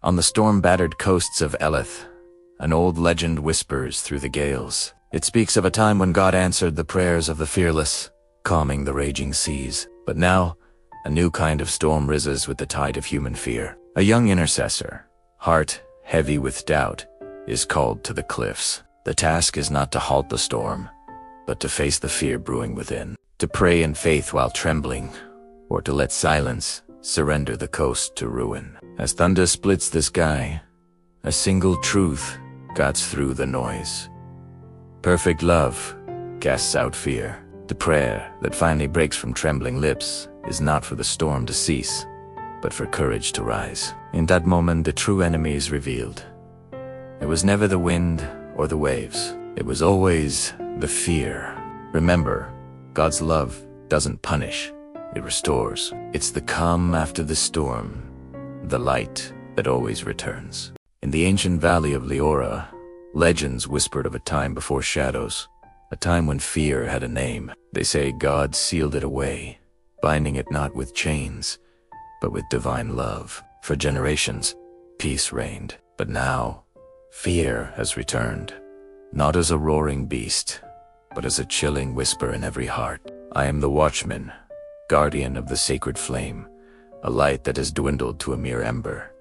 On the storm-battered coasts of Eleth, an old legend whispers through the gales. It speaks of a time when God answered the prayers of the fearless, calming the raging seas. But now, a new kind of storm rises with the tide of human fear. A young intercessor, heart heavy with doubt, is called to the cliffs. The task is not to halt the storm, but to face the fear brewing within, to pray in faith while trembling, or to let silence surrender the coast to ruin. As thunder splits the sky, a single truth cuts through the noise. Perfect love casts out fear. The prayer that finally breaks from trembling lips is not for the storm to cease, but for courage to rise. In that moment, the true enemy is revealed. It was never the wind or the waves. It was always the fear. Remember, God's love doesn't punish, it restores. It's the calm after the storm, the light that always returns. In the ancient valley of Leora, legends whispered of a time before shadows, a time when fear had a name. They say God sealed it away, binding it not with chains, but with divine love. For generations, peace reigned. But now, fear has returned, not as a roaring beast, but as a chilling whisper in every heart. I am the watchman, guardian of the sacred flame, a light that has dwindled to a mere ember.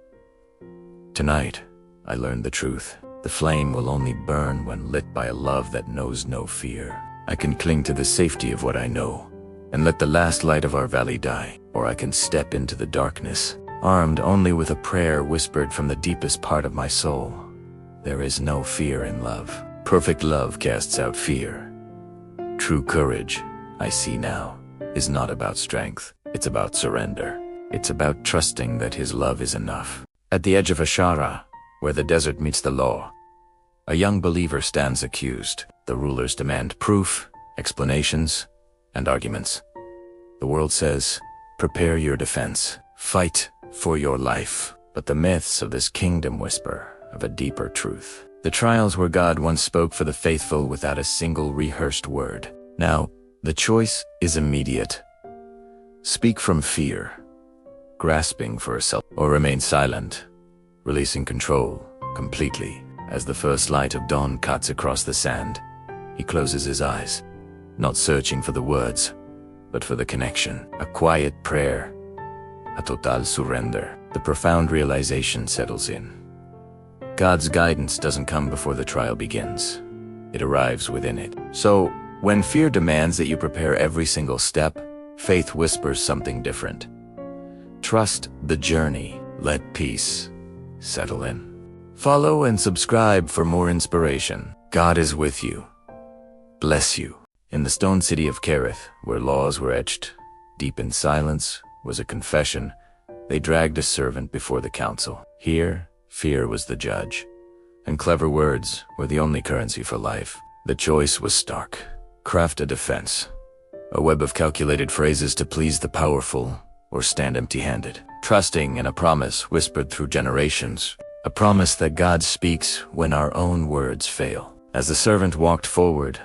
Tonight, I learned the truth. The flame will only burn when lit by a love that knows no fear. I can cling to the safety of what I know, and let the last light of our valley die, or I can step into the darkness, armed only with a prayer whispered from the deepest part of my soul. There is no fear in love. Perfect love casts out fear. True courage, I see now, is not about strength. It's about surrender. It's about trusting that His love is enough. At the edge of Ashara, where the desert meets the law, a young believer stands accused. The rulers demand proof, explanations, and arguments. The world says, prepare your defense, fight for your life. But the myths of this kingdom whisper of a deeper truth. The trials where God once spoke for the faithful without a single rehearsed word. Now, the choice is immediate. Speak from fear, grasping for self, or remain silent, releasing control completely. As the first light of dawn cuts across the sand, he closes his eyes, not searching for the words, but for the connection. A quiet prayer, a total surrender. The profound realization settles in. God's guidance doesn't come before the trial begins. It arrives within it. So, when fear demands that you prepare every single step, faith whispers something different. Trust the journey. Let peace settle in. Follow and subscribe for more inspiration. God is with you. Bless you. In the stone city of Kerith, where laws were etched deep in silence, was a confession. They dragged a servant before the council. Here, fear was the judge, and clever words were the only currency for life. The choice was stark. Craft a defense, a web of calculated phrases to please the powerful, or stand empty-handed. Trusting in a promise whispered through generations, a promise that God speaks when our own words fail. As the servant walked forward,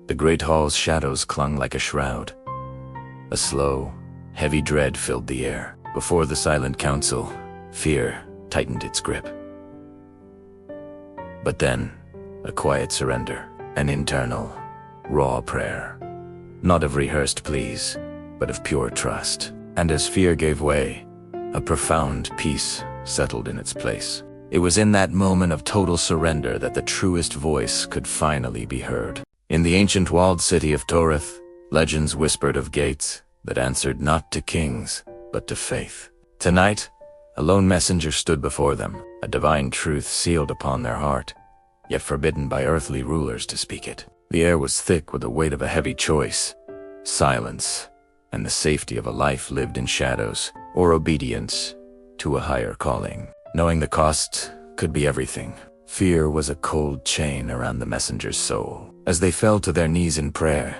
the great hall's shadows clung like a shroud. A slow, heavy dread filled the air. Before the silent council, fear tightened its grip. But then, a quiet surrender, an internal, raw prayer. Not of rehearsed pleas, but of pure trust. And as fear gave way, a profound peace settled in its place. It was in that moment of total surrender that the truest voice could finally be heard. In the ancient walled city of Torith, legends whispered of gates that answered not to kings, but to faith. Tonight, a lone messenger stood before them, a divine truth sealed upon their heart, yet forbidden by earthly rulers to speak it. The air was thick with the weight of a heavy choice, silence, and the safety of a life lived in shadows, or obedience to a higher calling. Knowing the cost could be everything, fear was a cold chain around the messenger's soul. As they fell to their knees in prayer,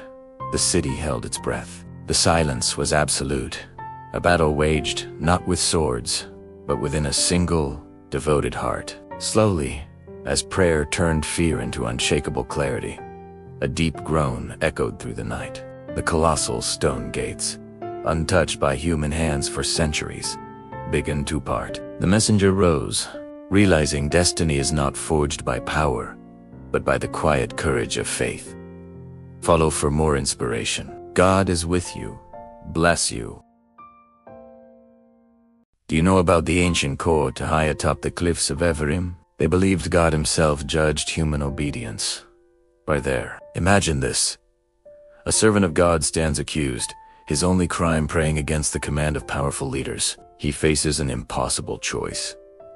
the city held its breath. The silence was absolute, a battle waged not with swords, but within a single, devoted heart. Slowly, as prayer turned fear into unshakable clarity, a deep groan echoed through the night. The colossal stone gates, untouched by human hands for centuries, big and two-part. The messenger rose, realizing destiny is not forged by power, but by the quiet courage of faith. Follow for more inspiration. God is with you. Bless you. Do you know about the ancient court high atop the cliffs of Ephraim? They believed God himself judged human obedience. By there, imagine this. A servant of God stands accused, his only crime praying against the command of powerful leaders. He faces an impossible choice.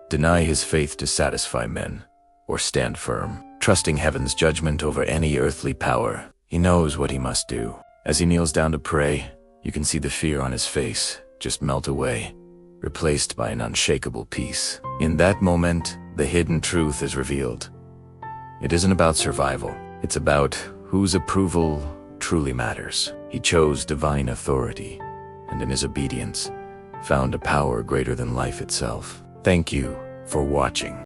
Deny his faith to satisfy men, or stand firm, trusting heaven's judgment over any earthly power. He knows what he must do. As he kneels down to pray, you can see the fear on his face just melt away, replaced by an unshakable peace. In that moment, the hidden truth is revealed. It isn't about survival. It's about whose approval truly matters. He chose divine authority, and in his obedience, found a power greater than life itself. Thank you for watching.